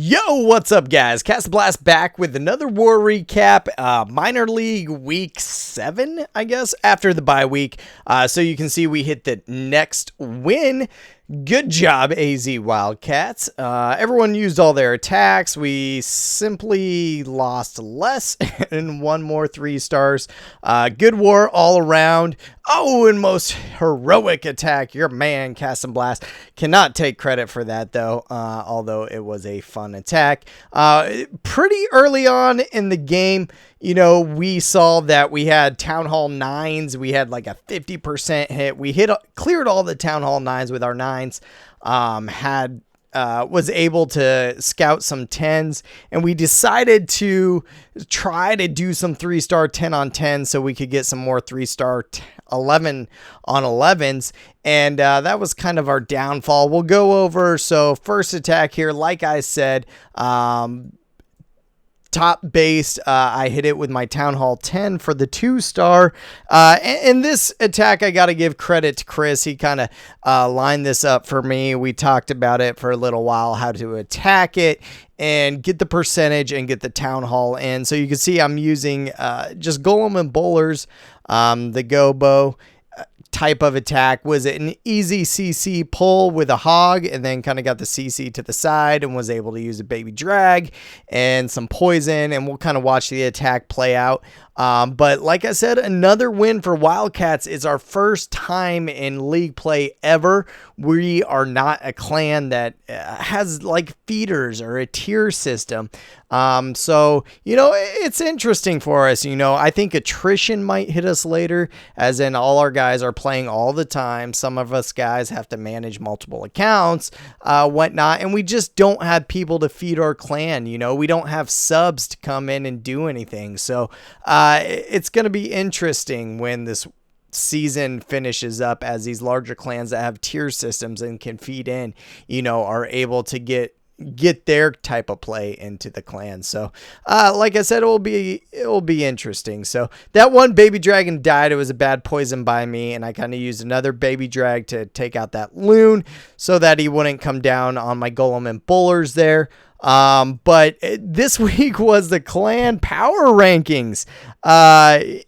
Yo, what's up, guys? CastnBlast back with another war recap. Minor League Week 7, I guess, after the bye week. So you can see we hit the next win. Good job, AZ Wildcats. Everyone used all their attacks. We simply lost less and won more 3 stars. Good war all around. Oh, and most heroic attack. Your man, CastnBlast, cannot take credit for that, though, although it was a fun attack. Pretty early on in the game, you know, we saw that we had Town Hall 9s. We had like a 50% hit. We cleared all the Town Hall 9s with our 9s. Was able to scout some 10s, and we decided to try to do some 3-star 10 on 10 so we could get some more 3-star 11 on 11s, and that was kind of our downfall. We'll go over. So first attack here, like I said, top based, I hit it with my Town Hall 10 for the 2-star. In this attack, I got to give credit to Chris. He kind of lined this up for me. We talked about it for a little while, how to attack it and get the percentage and get the Town Hall in. So you can see I'm using just Golem and Bowlers, the goho type of attack. Was it an easy CC pull with a hog, and then kind of got the CC to the side and was able to use a baby drag and some poison, and we'll kind of watch the attack play out. But like I said, another win for Wildcats. It's our first time in league play ever. We are not a clan that has like feeders or a tier system. So, you know, it's interesting for us. You know, I think attrition might hit us later, as in all our guys are playing all the time. Some of us guys have to manage multiple accounts, whatnot, and we just don't have people to feed our clan. You know, we don't have subs to come in and do anything. So, it's going to be interesting when this season finishes up, as these larger clans that have tier systems and can feed in, you know, are able to get their type of play into the clan. So like I said, it will be interesting. So that one baby dragon died. It was a bad poison by me, and I kind of used another baby drag to take out that loon so that he wouldn't come down on my golem and bowlers there. But this week was the clan power rankings.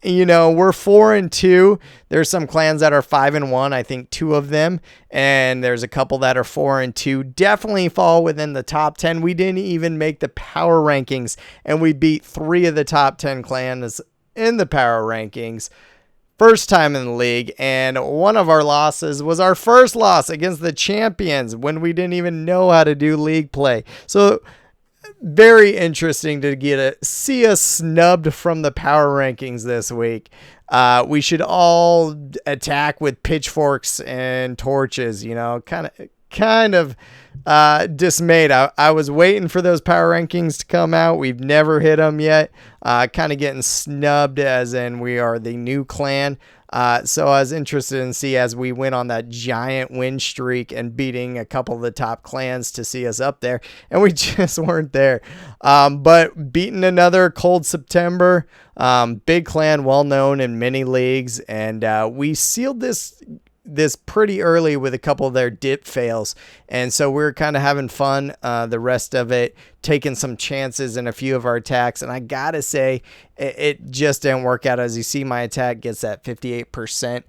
You know, we're 4-2. There's some clans that are 5-1. I think 2 of them, and there's a couple that are 4-2. Definitely fall within the top 10. We didn't even make the power rankings, and we beat 3 of the top 10 clans in the power rankings. First time in the league, and one of our losses was our first loss against the champions when we didn't even know how to do league play. So very interesting to see us snubbed from the power rankings this week. We should all attack with pitchforks and torches, you know, kind of dismayed. I was waiting for those power rankings to come out. We've never hit them yet. Kind of getting snubbed, as in we are the new clan. So I was interested in see as we went on that giant win streak and beating a couple of the top clans to see us up there, and we just weren't there. But beating another Cold September, big clan, well known in many leagues, and we sealed this pretty early with a couple of their dip fails, and so we're kind of having fun the rest of it, taking some chances in a few of our attacks, and I gotta say it just didn't work out. As you see, my attack gets that 58%.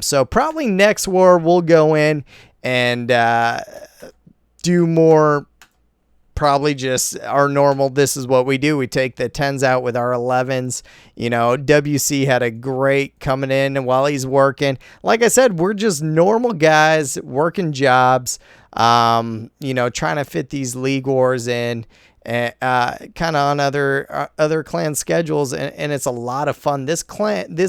So probably next war we'll go in and do more, probably just our normal. This is what we do. We take the 10s out with our 11s. You know, WC had a great coming in while he's working. Like I said, we're just normal guys working jobs, you know, trying to fit these league wars in, and kind of on other clan schedules, and it's a lot of fun. This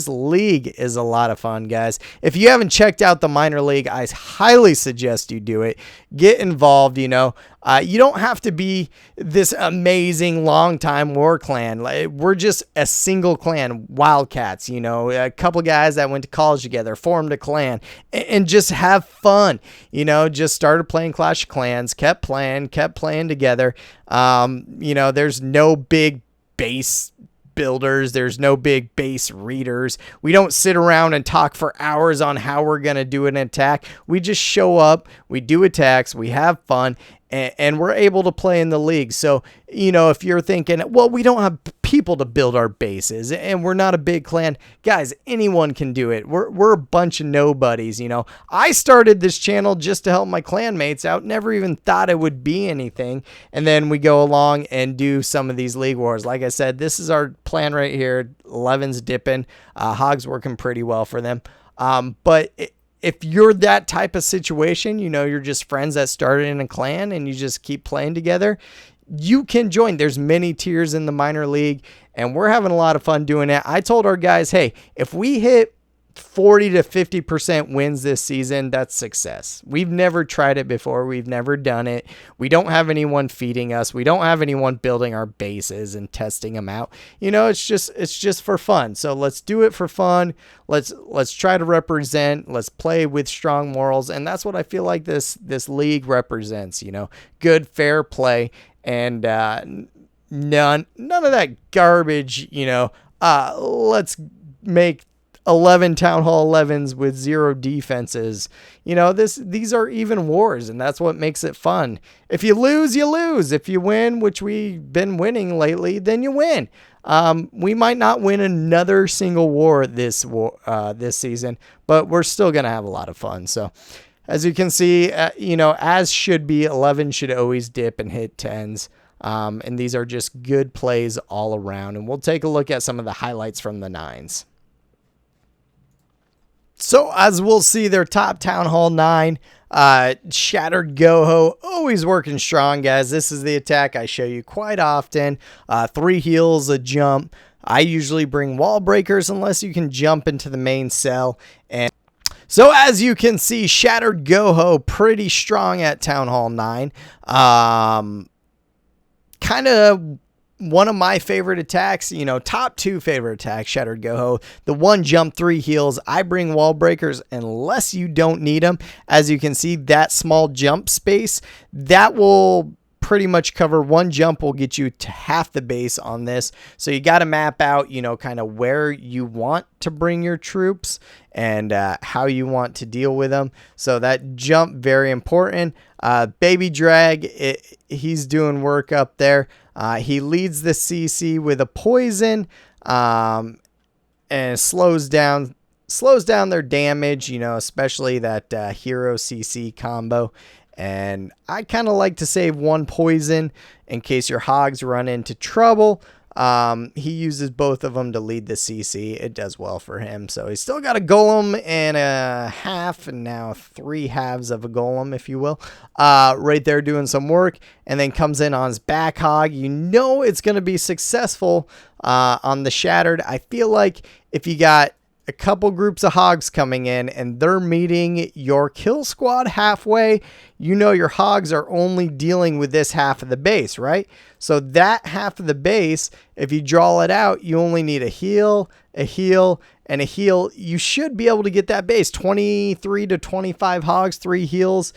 league is a lot of fun, guys. If you haven't checked out the minor league, I highly suggest you do it. Get involved. You know, you don't have to be this amazing long-time war clan. We're just a single clan, Wildcats. You know, a couple guys that went to college together, formed a clan, and just have fun. You know, just started playing Clash of Clans, kept playing together. You know, there's no big base builders. There's no big base readers. We don't sit around and talk for hours on how we're going to do an attack. We just show up, we do attacks, we have fun, and we're able to play in the league. So, you know, if you're thinking, well, we don't have people to build our bases and we're not a big clan, guys, anyone can do it. We're a bunch of nobodies. You know, I started this channel just to help my clan mates out, never even thought it would be anything. And then we go along and do some of these league wars. Like I said, this is our plan right here. 11's dipping, Hog's working pretty well for them. But if you're that type of situation, you know, you're just friends that started in a clan and you just keep playing together, you can join. There's many tiers in the minor league and we're having a lot of fun doing it. I told our guys, hey, if we hit 40 to 50% wins this season, that's success. We've never tried it before. We've never done it. We don't have anyone feeding us. We don't have anyone building our bases and testing them out. You know, it's just for fun. So let's do it for fun. Let's try to represent. Let's play with strong morals. And that's what I feel like this league represents, you know, good, fair play and none of that garbage, you know, let's make 11 Town Hall 11s with 0 defenses. You know, these are even wars, and that's what makes it fun. If you lose, you lose. If you win, which we've been winning lately, then you win. We might not win another single war this season, but we're still going to have a lot of fun. So as you can see, you know, as should be, 11 should always dip and hit 10s. And these are just good plays all around. And we'll take a look at some of the highlights from the 9s. So as we'll see, their top Town Hall 9, Shattered Goho, always working strong, guys. This is the attack I show you quite often. 3 heals, a jump. I usually bring wall breakers unless you can jump into the main cell. And so as you can see, Shattered Goho, pretty strong at Town Hall 9. Kind of one of my favorite attacks, you know, top 2 favorite attacks, Shattered Goho. The 1 jump, 3 heals. I bring wall breakers unless you don't need them. As you can see, that small jump space, that will pretty much cover 1 jump will get you to half the base on this. So you got to map out, you know, kind of where you want to bring your troops and how you want to deal with them. So that jump, very important. Baby Drag, he's doing work up there. He leads the CC with a poison and slows down their damage, you know, especially that hero CC combo. And I kind of like to save 1 poison in case your hogs run into trouble. He uses both of them to lead the CC. It does well for him. So he's still got a golem and a half, and now 3 halves of a golem, if you will, right there doing some work, and then comes in on his back hog. You know it's going to be successful on the Shattered. I feel like if you got a couple groups of hogs coming in and they're meeting your kill squad halfway, you know your hogs are only dealing with this half of the base, right? So that half of the base, if you draw it out, you only need a heal, and a heal. You should be able to get that base. 23 to 25 hogs, 3 heals.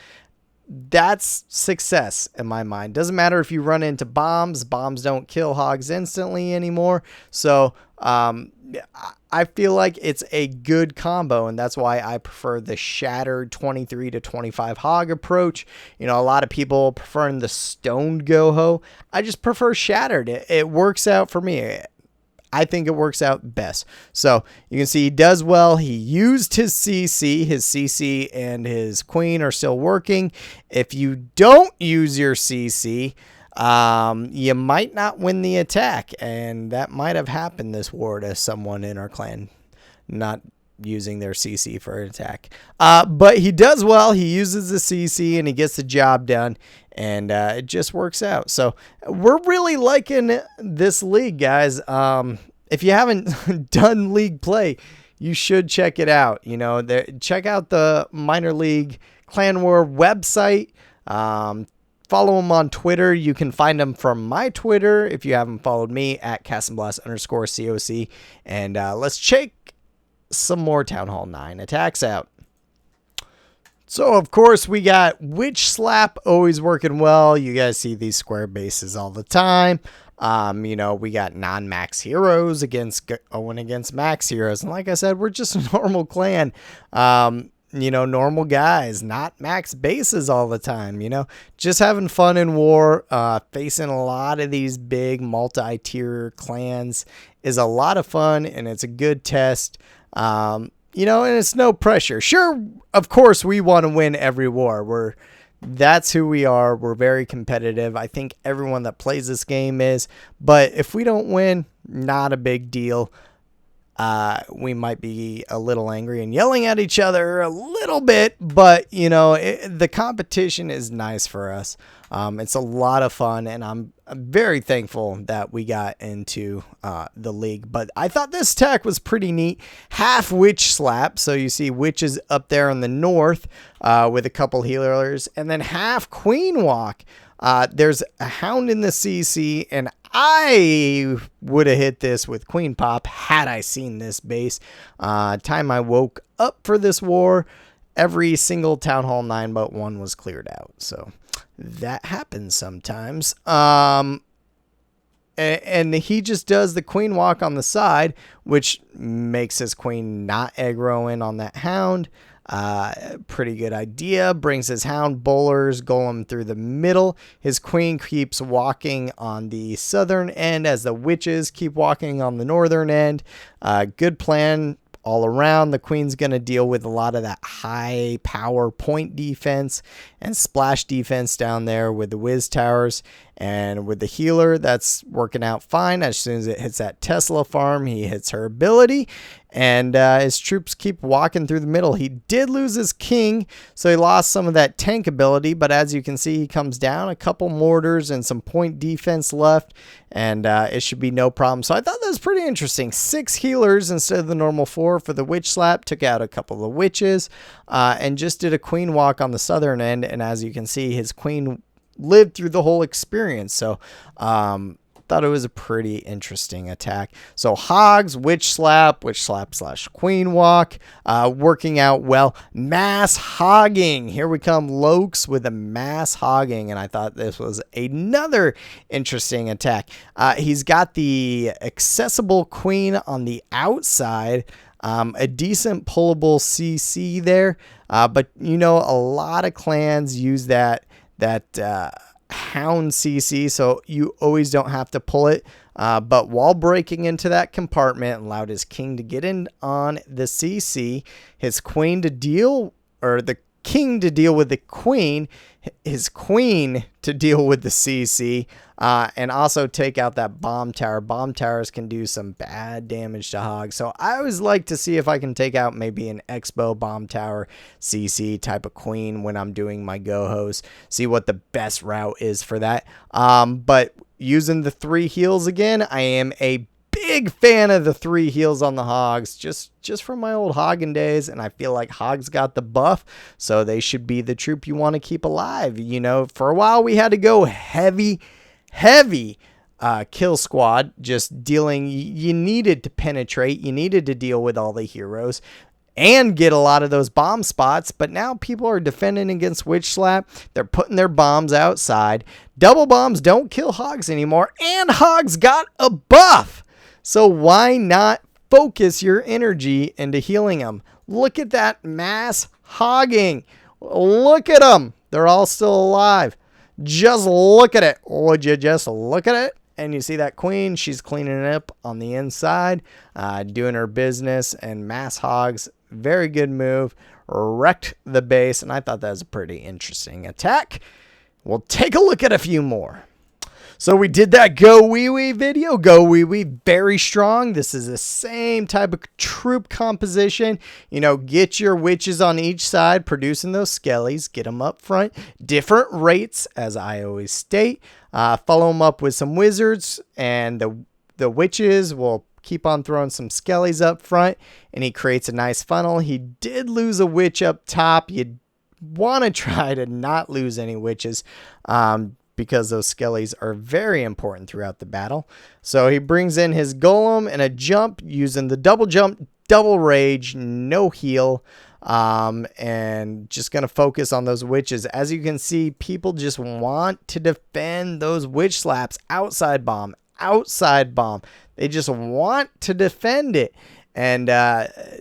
That's success in my mind. Doesn't matter if you run into bombs. Bombs don't kill hogs instantly anymore. So I feel like it's a good combo, and that's why I prefer the Shattered 23 to 25 hog approach. You know, a lot of people preferring the Stoned Goho. I just prefer Shattered. It works out for me. I think it works out best. So you can see he does well. He used his CC. His CC and his queen are still working. If you don't use your CC, you might not win the attack. And that might have happened this war to someone in our clan not using their CC for an attack. But he does well. He uses the CC and he gets the job done. And it just works out. So we're really liking this league, guys. If you haven't done league play, you should check it out. You know, check out the Minor League Clan War website. Follow them on Twitter. You can find them from my Twitter if you haven't followed me at CastnBlast_COC. And let's check some more Town Hall 9 attacks out. So, of course, we got Witch Slap, always working well. You guys see these square bases all the time. You know, we got non-max heroes going against max heroes. And like I said, we're just a normal clan. normal guys, not max bases all the time, just having fun in war. Facing a lot of these big multi-tier clans is a lot of fun, and it's a good test. And it's no pressure. Sure, of course, we want to win every war. That's who we are. We're very competitive. I think everyone that plays this game is. But if we don't win, not a big deal. We might be a little angry and yelling at each other a little bit, but the competition is nice for us. It's a lot of fun, and I'm very thankful that we got into the league. But I thought this tech was pretty neat. Half witch slap, so you see witches up there in the north with a couple healers, and then half queen walk. There's a hound in the CC, and I would have hit this with queen pop had I seen this base. Time I woke up for this war, every single Town Hall 9 but 1 was cleared out. So that happens sometimes. And he just does the queen walk on the side, which makes his queen not aggro in on that hound. Pretty good idea. Brings his hound, bowlers, golem through the middle. His queen keeps walking on the southern end as the witches keep walking on the northern end. Good plan all around. The queen's going to deal with a lot of that high power point defense and splash defense down there with the whiz towers. And with the healer, that's working out fine. As soon as it hits that Tesla farm, he hits her ability. And his troops keep walking through the middle. He did lose his king, so he lost some of that tank ability. But as you can see, he comes down. A couple mortars and some point defense left. And it should be no problem. So I thought that was pretty interesting. 6 healers instead of the normal 4 for the witch slap. Took out a couple of the witches. And just did a queen walk on the southern end. And as you can see, his queen lived through the whole experience. So thought it was a pretty interesting attack. So hogs, witch slap / queen walk, working out well. Mass hogging, here we come. Lokes with a mass hogging, and I thought this was another interesting attack. He's got the accessible queen on the outside, a decent pullable CC there, but a lot of clans use that hound CC, so you always don't have to pull it. But while breaking into that compartment, allowed his king to get in on the CC, his queen to deal, or the king to deal with the queen, his queen to deal with the CC, and also take out that bomb tower. Bomb towers can do some bad damage to hogs. So I always like to see if I can take out maybe an Expo bomb tower CC type of queen when I'm doing my gohos. See what the best route is for that. But using the 3 heals again, I am a big fan of the 3 heals on the hogs, just from my old hogging days, and I feel like hogs got the buff, so they should be the troop you want to keep alive. For a while we had to go heavy kill squad, just dealing. You needed to penetrate, you needed to deal with all the heroes and get a lot of those bomb spots, but now people are defending against witch slap. They're putting their bombs outside. Double bombs don't kill hogs anymore, and hogs got a buff. So why not focus your energy into healing them? Look at that mass hogging. Look at them. They're all still alive. Just look at it. Would you just look at it? And you see that queen, she's cleaning it up on the inside, doing her business, and mass hogs, very good move. Wrecked the base, and I thought that was a pretty interesting attack. We'll take a look at a few more. So we did that Go Wee Wee video. Go Wee Wee, very strong. This is the same type of troop composition. Get your witches on each side, producing those skellies. Get them up front. Different rates, as I always state. Follow them up with some wizards, and the witches will keep on throwing some skellies up front, and he creates a nice funnel. He did lose a witch up top. You want to try to not lose any witches, because those skellies are very important throughout the battle. So he brings in his golem and a jump, using the double jump, double rage, no heal, and just going to focus on those witches. As you can see, people just want to defend those witch slaps. Outside bomb. They just want to defend it. And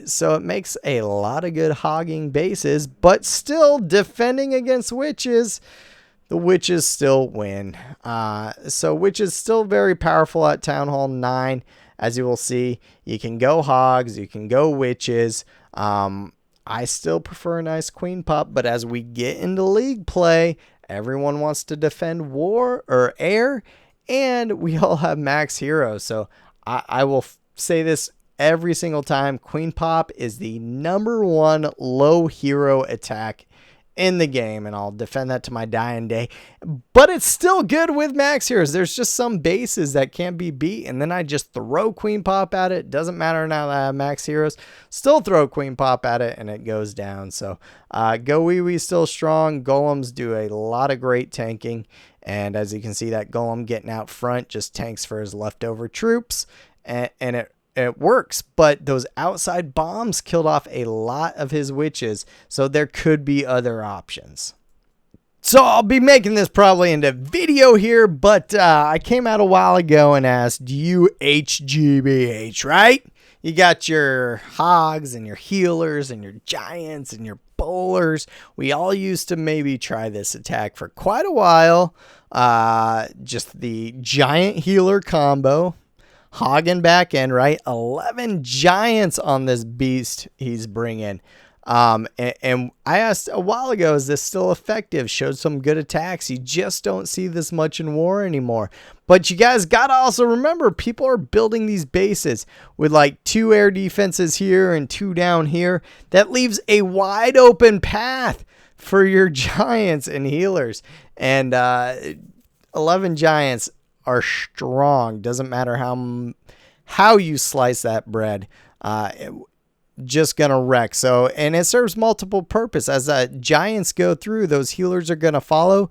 so it makes a lot of good hogging bases, but still defending against witches. The witches still win. So witches still very powerful at Town Hall 9. As you will see, you can go hogs, you can go witches. I still prefer a nice queen pop, but as we get into league play, everyone wants to defend war or air, and we all have max heroes. So I will say this every single time. Queen pop is the #1 low hero attack in the game, and I'll defend that to my dying day. But it's still good with max heroes. There's just some bases that can't be beat, and then I just throw queen pop at it. Doesn't matter now that I have max heroes. Still throw queen pop at it, and it goes down. So go wee wee still strong. Golems do a lot of great tanking, and as you can see, that golem getting out front just tanks for his leftover troops, and it works, but those outside bombs killed off a lot of his witches, so there could be other options. So I'll be making this probably into video here, but I came out a while ago and asked, do you HGBH, right? You got your hogs and your healers and your giants and your bowlers. We all used to maybe try this attack for quite a while. Just the giant healer combo. Hogging back in, right? 11 giants on this beast he's bringing. And I asked a while ago, is this still effective? Showed some good attacks. You just don't see this much in war anymore. But you guys got to also remember, people are building these bases with like 2 air defenses here and 2 down here. That leaves a wide open path for your giants and healers. And 11 giants are strong. Doesn't matter how you slice that bread. Just gonna wreck. So, and it serves multiple purpose. As giants go through, those healers are gonna follow.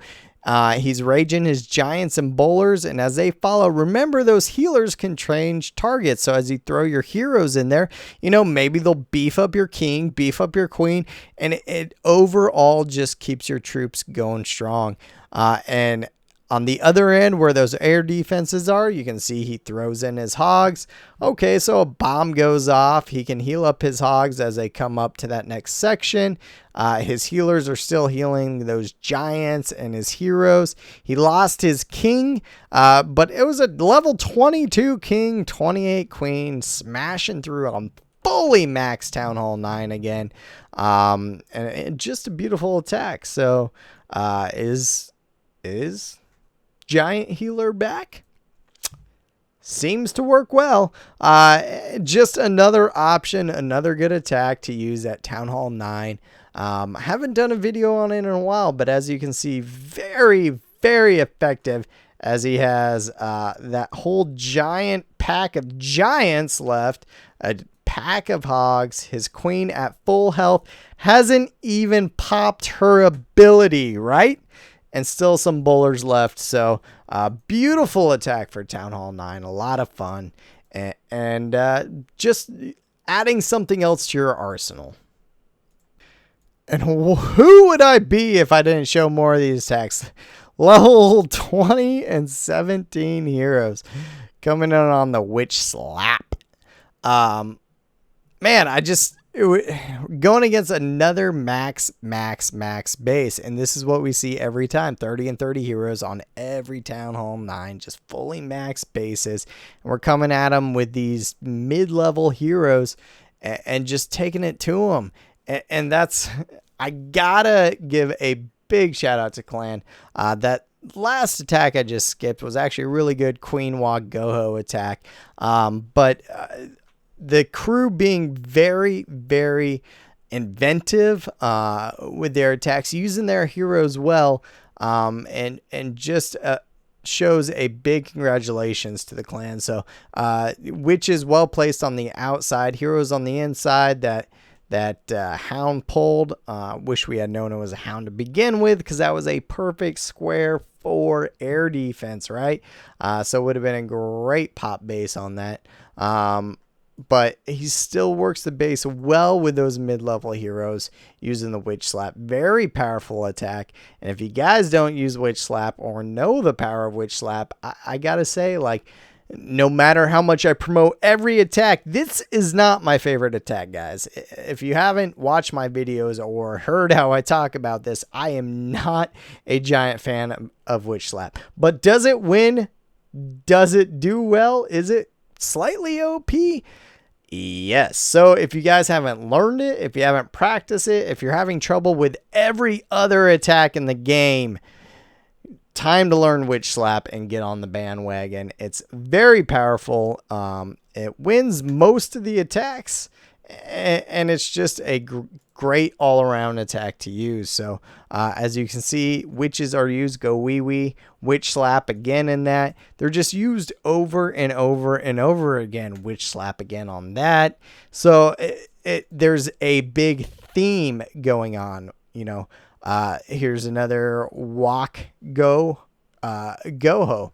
He's raging his giants and bowlers, and as they follow, remember those healers can change targets. So as you throw your heroes in there, you know, maybe they'll beef up your king, beef up your queen, and it overall just keeps your troops going strong. And on the other end where those air defenses are, you can see he throws in his hogs. Okay, so a bomb goes off. He can heal up his hogs as they come up to that next section. His healers are still healing those giants and his heroes. He lost his king, but it was a level 22 king, 28 queen, smashing through on fully max Town Hall 9 again. And just a beautiful attack. So is giant healer back? Seems to work well. Just another option, another good attack to use at Town Hall 9. I haven't done a video on it in a while, but as you can see, very, very effective, as he has that whole giant pack of giants left, a pack of hogs, his queen at full health, hasn't even popped her ability, right? And still some bowlers left. So beautiful attack for Town Hall 9. A lot of fun. And just adding something else to your arsenal. And who would I be if I didn't show more of these attacks? Level 20 and 17 heroes coming in on the witch slap. Man, going against another max base, and this is what we see every time. 30 and 30 heroes on every Town Hall 9, just fully max bases, and we're coming at them with these mid-level heroes and just taking it to them. And that's, I gotta give a big shout out to Clan. That last attack I just skipped was actually a really good Queen Walk Goho attack, but the crew being very, very inventive with their attacks, using their heroes well, and just shows a big congratulations to the clan. So which is well placed on the outside, heroes on the inside. That hound pulled. Wish we had known it was a hound to begin with, because that was a perfect square for air defense, right? So it would have been a great pop base on that. But he still works the base well with those mid-level heroes using the Witch Slap. Very powerful attack. And if you guys don't use Witch Slap or know the power of Witch Slap, I gotta say, like, no matter how much I promote every attack, this is not my favorite attack, guys. If you haven't watched my videos or heard how I talk about this, I am not a giant fan of Witch Slap. But does it win? Does it do well? Is it slightly OP? Yes. So if you guys haven't learned it, if you haven't practiced it, if you're having trouble with every other attack in the game, time to learn Witch Slap and get on the bandwagon. It's very powerful. It wins most of the attacks, and it's just a great all-around attack to use. So as you can see, witches are used. Go wee wee. Witch Slap again in that. They're just used over and over and over again. Witch Slap again on that. So there's a big theme going on, you know. Here's another walk goho.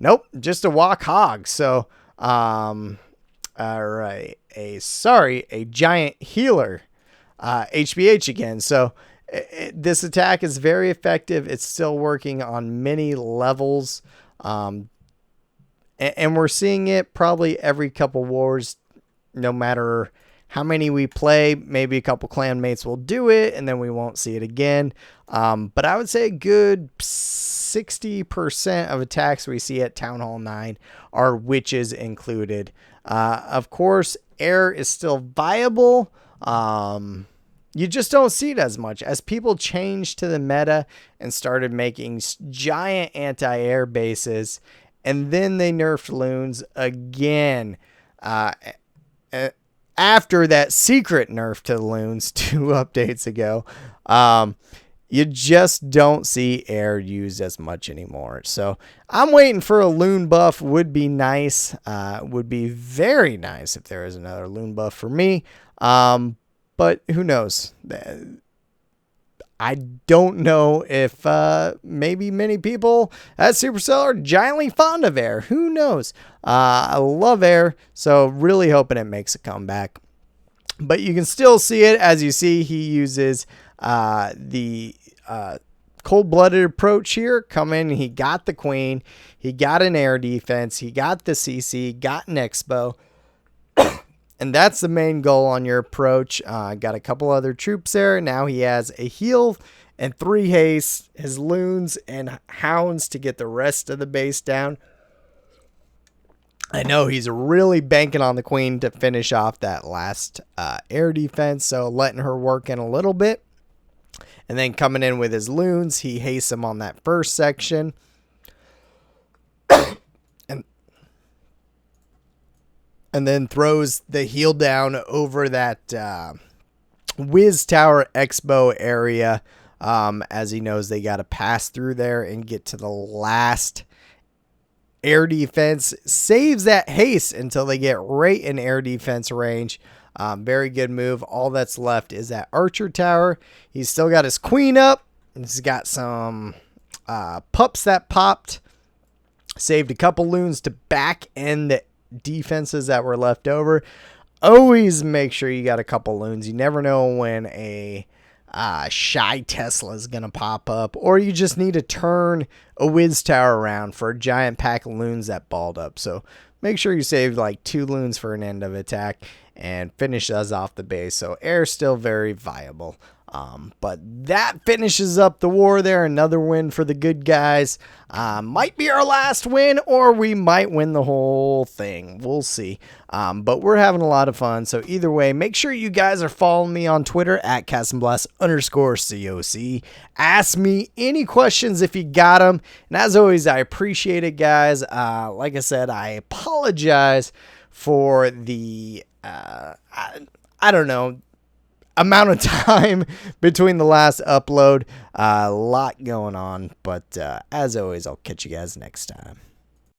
Nope, just a walk hog. So, all right, a giant healer, HBH again. So this attack is very effective. It's still working on many levels. And we're seeing it probably every couple wars, no matter how many we play. Maybe a couple clan mates will do it and then we won't see it again. But I would say a good 60% of attacks we see at Town Hall 9 are witches included. Of course, air is still viable. You just don't see it as much as people changed to the meta and started making giant anti-air bases. And then they nerfed loons again. After that secret nerf to the loons 2 updates ago, you just don't see air used as much anymore. So I'm waiting for a loon buff. Would be nice. Would be very nice if there is another loon buff for me. But who knows? I don't know if maybe many people at Supercell are giantly fond of air. Who knows? I love air, so really hoping it makes a comeback. But you can still see it. As you see, he uses the cold-blooded approach here. Come in, he got the queen. He got an air defense. He got the CC, got an expo. And that's the main goal on your approach. Got a couple other troops there. Now he has a heal and 3 haste, his loons and hounds to get the rest of the base down. I know he's really banking on the queen to finish off that last air defense. So letting her work in a little bit. And then coming in with his loons, he hastes them on that first section. And then throws the heal down over that Wiz Tower Expo area, as he knows they got to pass through there and get to the last air defense. Saves that haste until they get right in air defense range. Very good move. All that's left is that Archer Tower. He's still got his queen up. He's got some pups that popped. Saved a couple loons to back end the defenses that were left over. Always make sure you got a couple loons. You never know when a shy Tesla is gonna pop up, or you just need to turn a Wiz Tower around for a giant pack of loons that balled up. So make sure you save like 2 loons for an end of attack and finish us off the base. So air's still very viable. But that finishes up the war there. Another win for the good guys. Might be our last win, or we might win the whole thing. We'll see. But we're having a lot of fun. So either way, make sure you guys are following me on Twitter at CastnBlast_COC. Ask me any questions if you got them. And as always, I appreciate it, guys. Like I said, I apologize for the, I don't know, amount of time between the last upload. A lot going on, but as always, I'll catch you guys next time.